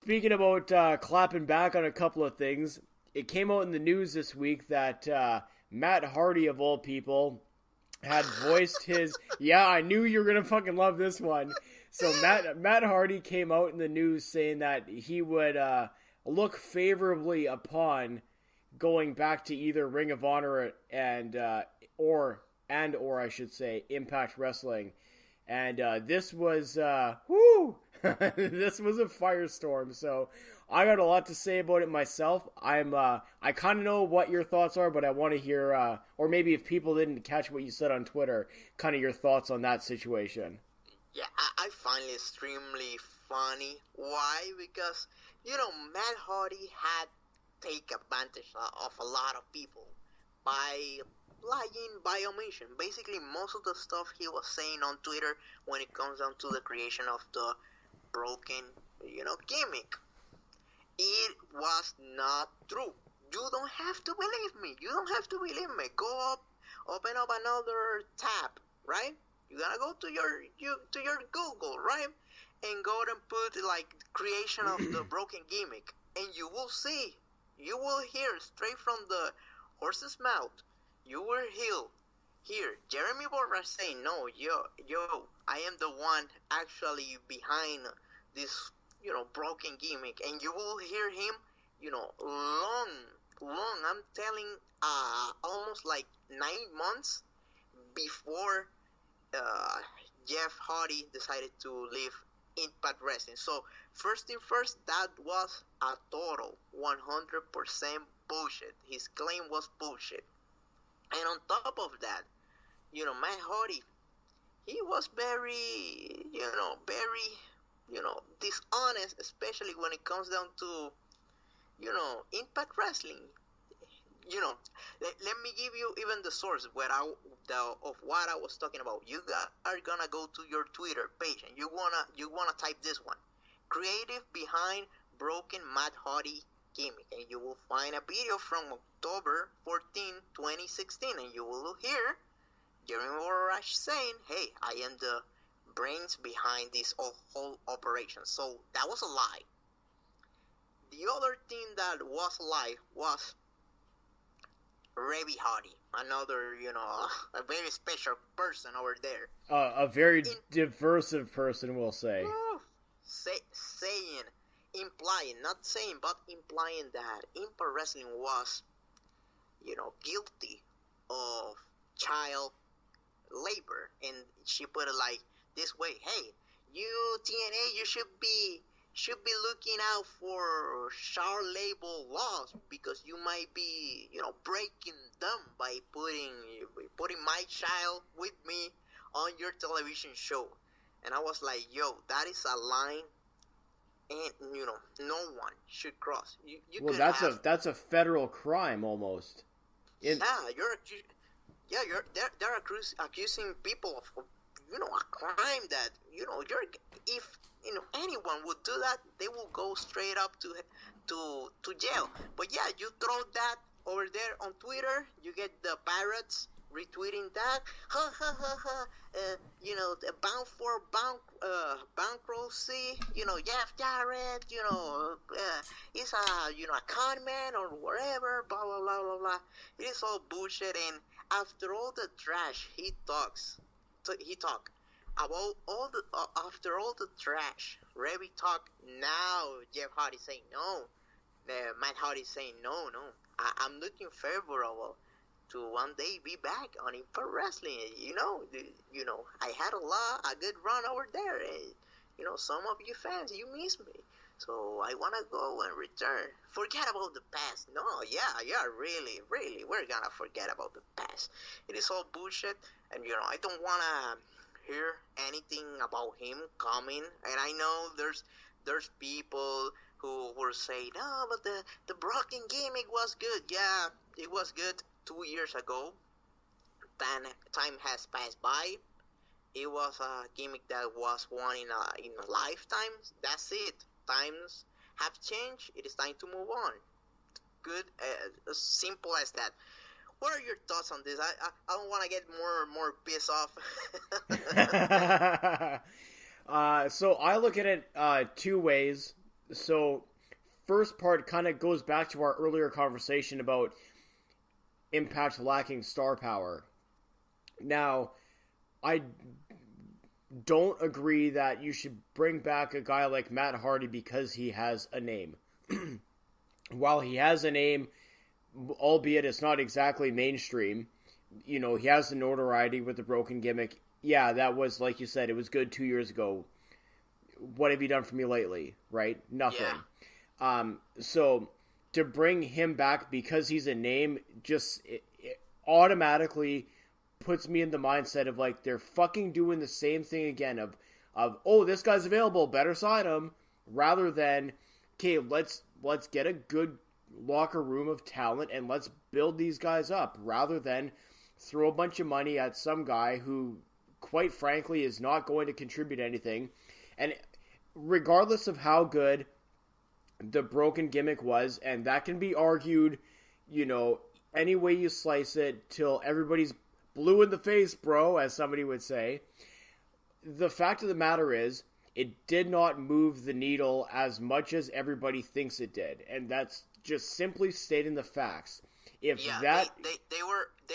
Speaking about clapping back on a couple of things, it came out in the news this week that Matt Hardy, of all people, had voiced his. Yeah, I knew you were gonna fucking love this one. So Matt Hardy came out in the news saying that he would look favorably upon going back to either Ring of Honor or I should say Impact Wrestling, and this was this was a firestorm. So I got a lot to say about it myself. I kind of know what your thoughts are, but I want to hear, or maybe if people didn't catch what you said on Twitter, kind of your thoughts on that situation. Yeah, I find it extremely funny. Why? Because, Matt Hardy had take advantage of a lot of people by lying, by omission. Basically, most of the stuff he was saying on Twitter when it comes down to the creation of the broken, gimmick, it was not true. You don't have to believe me. You don't have to believe me. Go up, open up another tab, right? You gotta go to your Google, right? And go and put like creation of the broken gimmick, and you will see. You will hear straight from the horse's mouth. You will hear Jeremy Borash saying, "No, yo, I am the one actually behind this, broken gimmick," and you will hear him, long. I'm telling, almost like 9 months before Jeff Hardy decided to leave Impact Wrestling. So first thing first, that was a total 100% bullshit. His claim was bullshit. And on top of that, Matt Hardy, he was very, dishonest, especially when it comes down to, Impact Wrestling. Let me give you even the source of what I was talking about. You are gonna go to your Twitter page and you wanna type this one, creative behind broken Matt Hardy gimmick, and you will find a video from October 14, 2016, and you will hear Jeremy Borash saying, "Hey, I am the brains behind this whole operation." So that was a lie. The other thing that was a lie was Rebby Hardy, another, a very special person over there. A very diversive person, we'll say. Not saying, but implying that Impact Wrestling was, guilty of child labor. And she put it like this way: "Hey, you TNA, you should be looking out for child labor laws because you might be, breaking them by putting my child with me on your television show." And I was like, "Yo, that is a line, and no one should cross." That's a federal crime almost. They're accusing people of a crime that if anyone would do that, they will go straight up to jail. But yeah, you throw that over there on Twitter, you get the parrots retweeting that, the bound for bankruptcy, Jeff Jarrett, he's a con man or whatever, blah blah blah blah blah. It is all bullshit, and after all the trash he talk about after all the trash Rebby talk, now Jeff Hardy saying no, Matt Hardy saying no, I'm looking favorable to one day be back on Impact Wrestling. I had a good run over there, and some of you fans, you miss me, so I want to go and return. Forget about the past. No, really, we're gonna forget about the past. It is all bullshit, and I don't want to hear anything about him coming. And I know there's people who will say, "No, but the broken gimmick was good." Yeah, it was good 2 years ago. Then time has passed by. It was a gimmick that was one in a lifetime. That's it. Times have changed. It is time to move on. Good, as simple as that. What are your thoughts on this? I don't want to get more pissed off. So I look at it two ways. So, first part kind of goes back to our earlier conversation about Impact lacking star power. Now, I don't agree that you should bring back a guy like Matt Hardy because he has a name. While he has a name, albeit it's not exactly mainstream, you know, he has the notoriety with the broken gimmick. Yeah, that was, like you said, it was good 2 years ago. What have you done for me lately, right? Nothing. Yeah. So to bring him back because he's a name just it automatically puts me in the mindset of like they're fucking doing the same thing again of oh, this guy's available, better sign him, rather than okay, let's get a good locker room of talent and let's build these guys up rather than throw a bunch of money at some guy who quite frankly is not going to contribute anything. And regardless of how good the broken gimmick was, and that can be argued, you know, any way you slice it till everybody's blue in the face, bro, as somebody would say. The fact of the matter is, it did not move the needle as much as everybody thinks it did, and that's just simply stating the facts. If Yeah, that they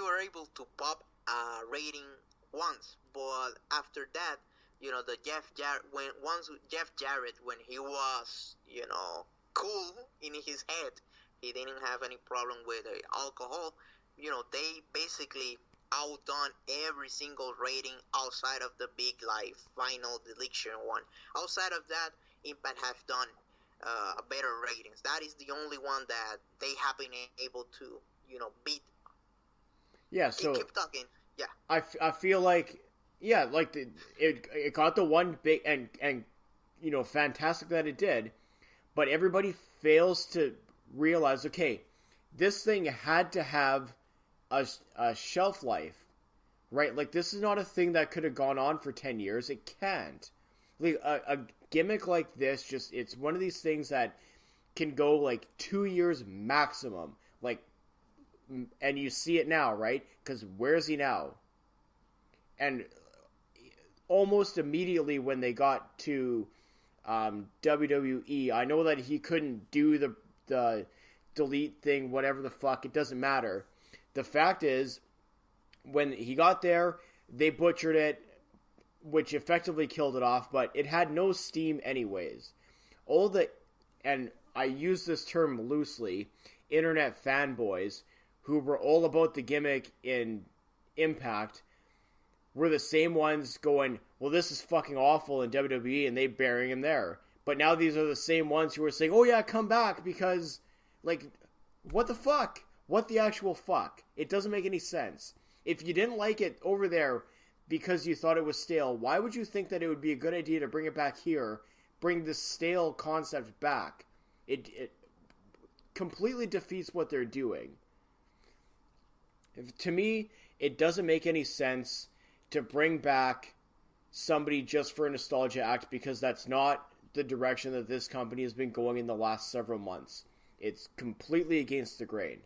were able to pop a rating once, but after that, you know, the Jeff Jarrett when he was, you know, cool in his head, he didn't have any problem with alcohol. You know, they basically outdone every single rating outside of the big like final deletion one. Outside of that, Impact have done better ratings. That is the only one that they have been able to, you know, beat. yeah, so Keep talking. Yeah. I feel like yeah, like it got the one big and you know, fantastic that it did, but everybody fails to realize, okay, this thing had to have a shelf life, right? Like, this is not a thing that could have gone on for 10 years. It can't. Like, a gimmick like this, just, it's one of these things that can go, like, 2 years maximum. Like, and you see it now, right? Because where's he now? And almost immediately when they got to WWE, I know that he couldn't do the delete thing, whatever the fuck, it doesn't matter. The fact is, when he got there, they butchered it, which effectively killed it off, but it had no steam anyways. And I use this term loosely, internet fanboys, who were all about the gimmick in Impact, were the same ones going, well, this is fucking awful in WWE, and they burying him there. But now these are the same ones who are saying, oh yeah, come back, because, like, what the fuck? What the actual fuck? It doesn't make any sense. If you didn't like it over there because you thought it was stale, why would you think that it would be a good idea to bring it back here, bring this stale concept back? It completely defeats what they're doing. To me, it doesn't make any sense to bring back somebody just for a nostalgia act, because that's not the direction that this company has been going in the last several months. It's completely against the grain.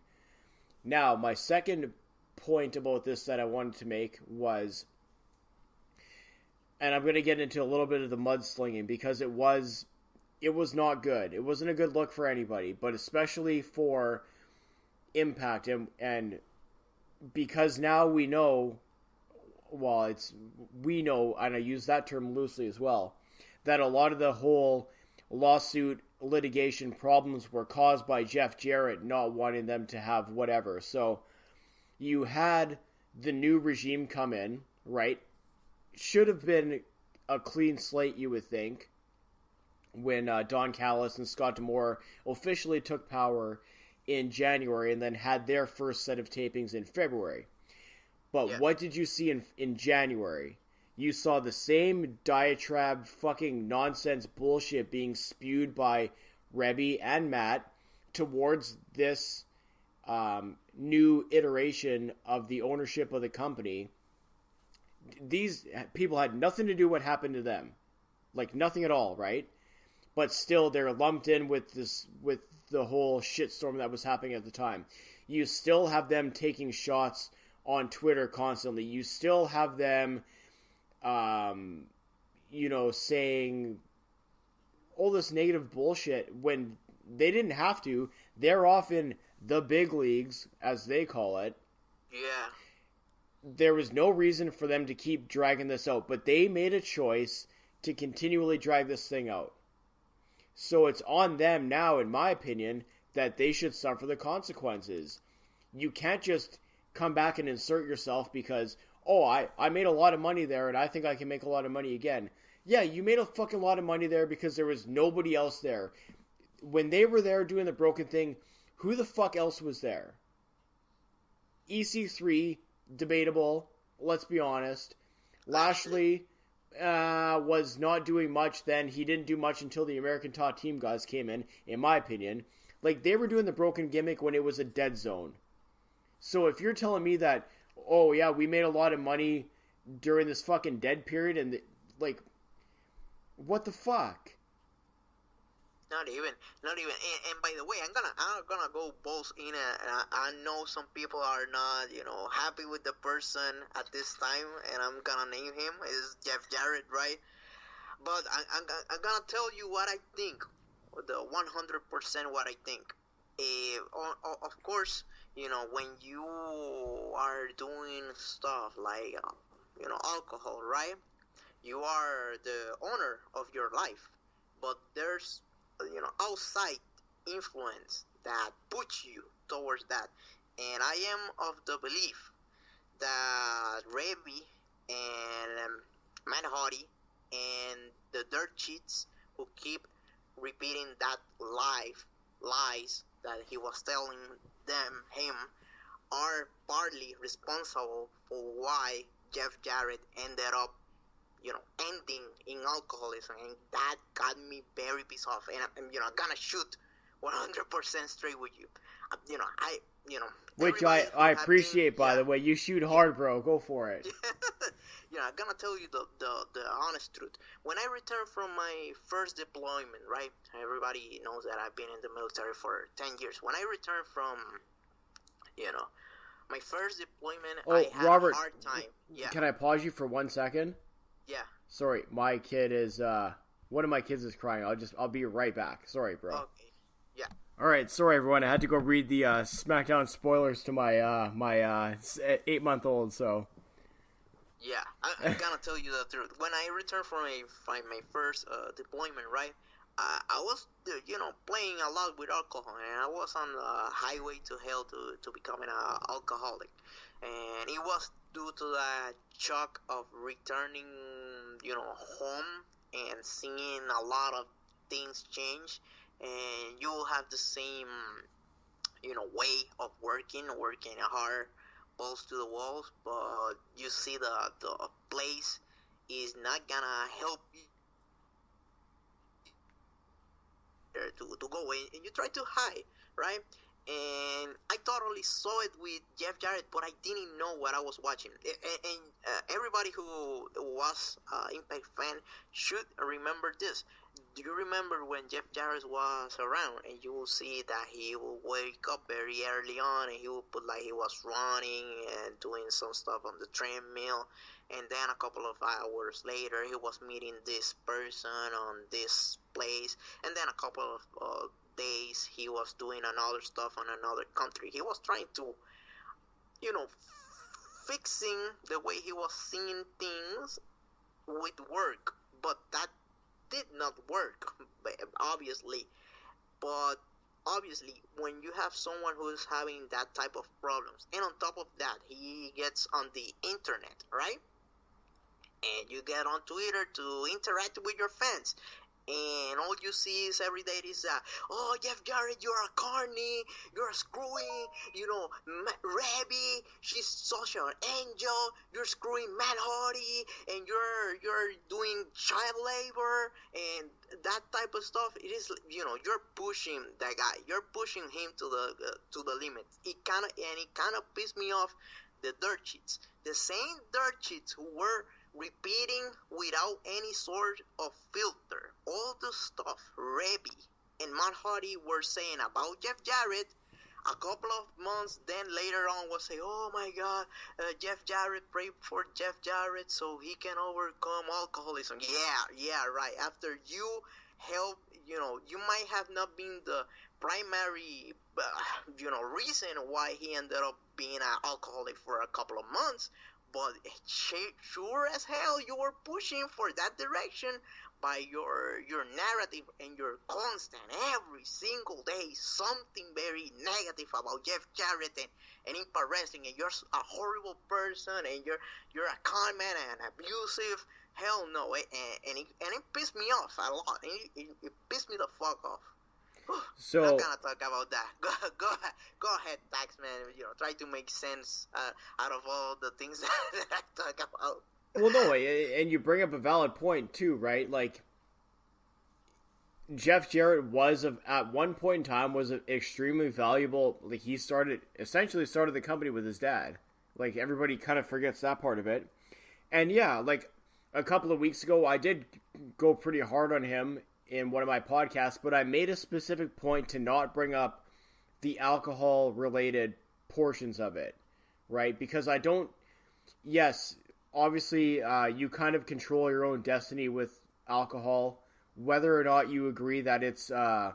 Now, my second point about this that I wanted to make was, and I'm going to get into a little bit of the mudslinging, because it was not good. It wasn't a good look for anybody, but especially for Impact, and because now we know, and I use that term loosely as well, that a lot of the whole lawsuit litigation problems were caused by Jeff Jarrett not wanting them to have whatever. So you had the new regime come in, right? Should have been a clean slate, you would think, when Don Callis and Scott D'Amore officially took power in January and then had their first set of tapings in February. But What did you see in January? You saw the same diatribe fucking nonsense bullshit being spewed by Rebby and Matt towards this new iteration of the ownership of the company. These people had nothing to do with what happened to them. Like, nothing at all, right? But still, they're lumped in with the whole shitstorm that was happening at the time. You still have them taking shots on Twitter constantly. You still have them, saying all this negative bullshit when they didn't have to. They're off in the big leagues, as they call it. Yeah. There was no reason for them to keep dragging this out, but they made a choice to continually drag this thing out. So it's on them now, in my opinion, that they should suffer the consequences. You can't just come back and insert yourself because, oh, I made a lot of money there and I think I can make a lot of money again. Yeah, you made a fucking lot of money there because there was nobody else there. When they were there doing the broken thing, who the fuck else was there? EC3, debatable, let's be honest. Lashley was not doing much then. He didn't do much until the American Top Team guys came in my opinion. Like, they were doing the broken gimmick when it was a dead zone. So if you're telling me that, oh yeah, we made a lot of money during this fucking dead period, and like, what the fuck? Not even. And by the way, I'm gonna go both in. I know some people are not, happy with the person at this time, and I'm gonna name him. Is Jeff Jarrett, right? But I'm gonna tell you what I think. The 100% what I think. Of course, when you are doing stuff like, alcohol, right? You are the owner of your life, but there's outside influence that puts you towards that. And I am of the belief that Rebby and Matt Hardy and the dirt cheats who keep repeating that lies that he was telling him are partly responsible for why Jeff Jarrett ended up ending in alcoholism, and that got me very pissed off. And I'm gonna shoot 100% straight with you. Which I appreciate, by the way. You shoot hard, bro. Go for it. I'm gonna tell you the honest truth. When I returned from my first deployment, right? Everybody knows that I've been in the military for 10 years. When I returned from, my first deployment, I had Robert, a hard time. Yeah. Can I pause you for 1 second? Yeah. Sorry, my kid is one of my kids is crying. I'll be right back. Sorry, bro. Okay. Yeah. All right, sorry everyone. I had to go read the SmackDown spoilers to my 8-month-old. So. Yeah, I'm gonna tell you the truth. When I returned from my first deployment, right? I was playing a lot with alcohol, and I was on the highway to hell to becoming an alcoholic, and it was due to that shock of returning, home and seeing a lot of things change, and you'll have the same, way of working hard, balls to the walls, but you see the place is not gonna help you to go away, and you try to hide, right? And I totally saw it with Jeff Jarrett, but I didn't know what I was watching. And everybody who was Impact fan should remember this. Do you remember when Jeff Jarrett was around, and you will see that he will wake up very early on, and he will put like he was running and doing some stuff on the treadmill, and then a couple of hours later he was meeting this person on this place, and then a couple of days he was doing another stuff on another country. He was trying to, fixing the way he was seeing things with work, but that did not work, obviously. But obviously, when you have someone who is having that type of problems, and on top of that, he gets on the internet, right? And you get on Twitter to interact with your fans, and all you see is every day is oh, Jeff Jarrett, you're a carny, you're a screwy, Rebby, she's such an angel, you're screwing Matt Hardy, and you're doing child labor, and that type of stuff. It is, you're pushing that guy, you're pushing him to the limit. It kind of pissed me off. The dirt cheats, the same dirt cheats who were repeating without any sort of filter all the stuff Rebby and Matt Hardy were saying about Jeff Jarrett. A couple of months then later on was say, oh my God, Jeff Jarrett, pray for Jeff Jarrett so he can overcome alcoholism. Yeah, right. After you help. You might have not been the primary, reason why he ended up being an alcoholic for a couple of months, but sure as hell you were pushing for that direction by your narrative and your constant every single day something very negative about Jeff Jarrett and Impact Wrestling, and you're a horrible person, and you're a con man and abusive. Hell no, and it pissed me off a lot. It pissed me the fuck off. So I'm not gonna talk about that. Go ahead, Taxman. Try to make sense out of all the things that I talk about. Well, no, and you bring up a valid point too, right? Like, Jeff Jarrett was at one point in time was extremely valuable. Like, he essentially started the company with his dad. Like, everybody kind of forgets that part of it. And yeah, like a couple of weeks ago, I did go pretty hard on him in one of my podcasts, but I made a specific point to not bring up the alcohol related portions of it, right? Because I don't. Yes, obviously, you kind of control your own destiny with alcohol. Whether or not you agree that it's a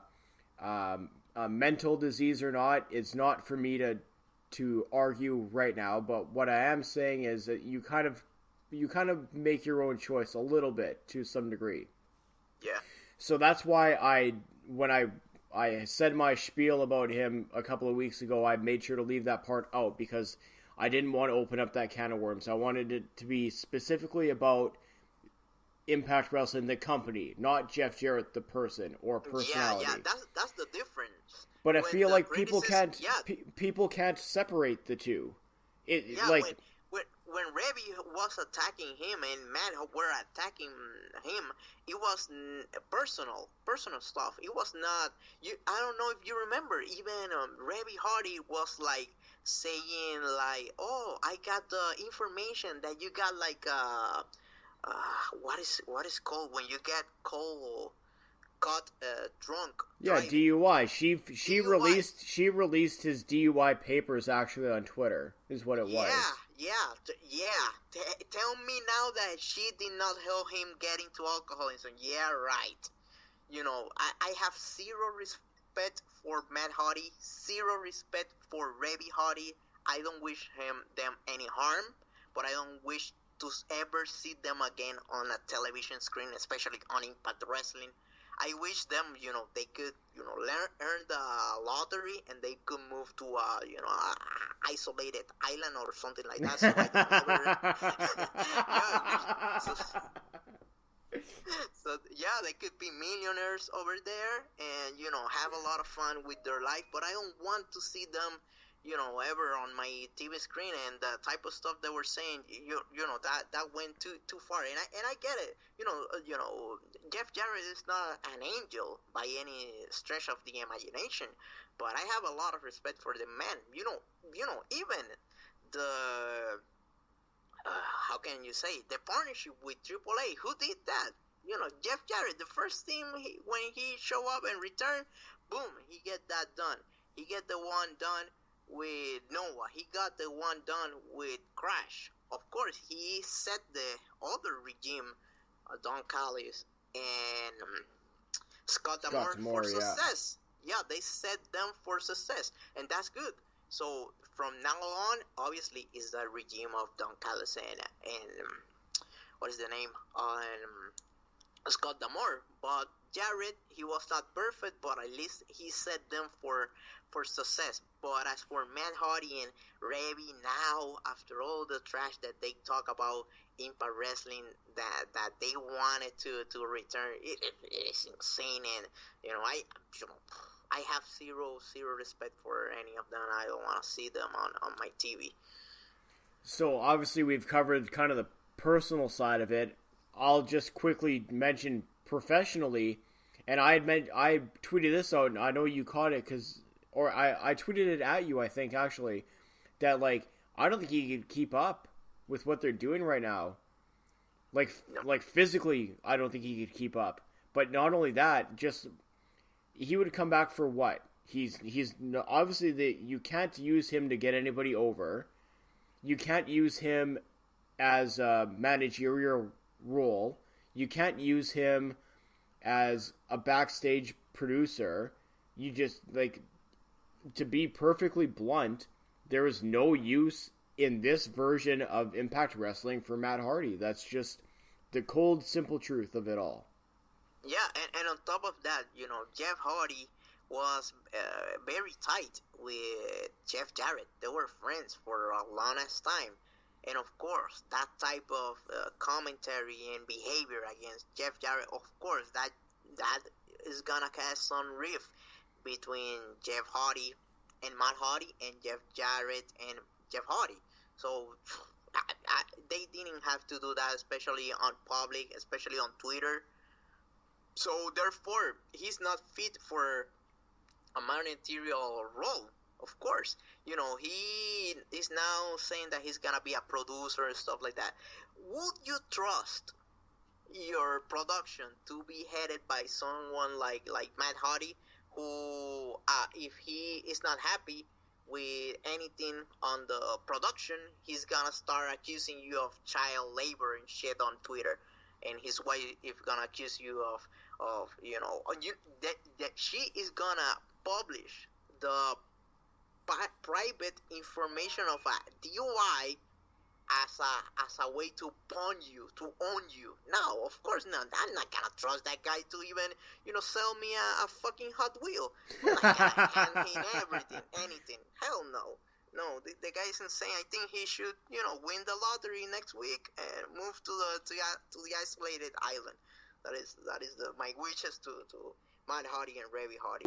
mental disease or not, it's not for me to argue right now. But what I am saying is that you kind of make your own choice a little bit to some degree. Yeah. So that's why when I said my spiel about him a couple of weeks ago, I made sure to leave that part out because I didn't want to open up that can of worms. I wanted it to be specifically about Impact Wrestling, the company, not Jeff Jarrett, the person or personality. Yeah, that's the difference. But I feel like people can't separate the two. When Reby was attacking him and Matt were attacking him, it was personal stuff. It was not. I don't know if you remember. Even Reby Hardy was like saying like, "Oh, I got the information that you got like what is called when you get caught drunk." Yeah, driving. DUI. She released his DUI papers actually on Twitter. Is what it was. Tell me now that she did not help him get into alcoholism. Yeah, right. I have zero respect for Matt Hardy, zero respect for Reby Hardy. I don't wish them any harm, but I don't wish to ever see them again on a television screen, especially on Impact Wrestling. I wish them, they could, earn the lottery and they could move to a isolated island or something like that. So I so they could be millionaires over there and, have a lot of fun with their life. But I don't want to see them, ever on my TV screen, and the type of stuff they were saying, that went too far, and I get it. Jeff Jarrett is not an angel by any stretch of the imagination, but I have a lot of respect for the man. Even the how can you say, the partnership with AAA, who did that? Jeff Jarrett, the first team when he show up and return, boom, he get that done. He get the one done with Noah. He got the one done with Crash. Of course, he set the other regime, Don Callis and Scott D'Amore for success. Yeah, they set them for success, and that's good. So from now on, obviously, is the regime of Don Callis and what is the name? Scott D'Amore. But Jarrett, he was not perfect, but at least he set them for success. But as for Matt Hardy and Reby now, after all the trash that they talk about Impact Wrestling, that they wanted to return, it is insane. And I have zero respect for any of them. I don't want to see them on my TV. So obviously we've covered kind of the personal side of it. I'll just quickly mention professionally, and I tweeted this out, and I know you caught it I tweeted it at you, I think, actually, that, like, I don't think he could keep up with what they're doing right now. Like physically, I don't think he could keep up. But not only that, just, he would come back for what? He's obviously, you can't use him to get anybody over. You can't use him as a managerial role. You can't use him as a backstage producer, you just, like, to be perfectly blunt, there is no use in this version of Impact Wrestling for Matt Hardy. That's just the cold, simple truth of it all. Yeah, and on top of that, Jeff Hardy was very tight with Jeff Jarrett. They were friends for a longest time. And of course, that type of commentary and behavior against Jeff Jarrett, of course, that is gonna cast some rift between Jeff Hardy and Matt Hardy and Jeff Jarrett and Jeff Hardy. So they didn't have to do that, especially on public, especially on Twitter. So therefore, he's not fit for a managerial role. Of course, he is now saying that he's gonna be a producer and stuff like that. Would you trust your production to be headed by someone like Matt Hardy, who, if he is not happy with anything on the production, he's gonna start accusing you of child labor and shit on Twitter, and his wife is gonna accuse you of that she is gonna publish the private information of a DUI as a way to own you. Now, of course, I'm not gonna trust that guy to even, sell me a fucking Hot Wheel. I'm not gonna hand him anything. Hell no. No, the guy is insane. I think he should, win the lottery next week and move to the isolated island. That is my wishes to Matt Hardy and Reby Hardy.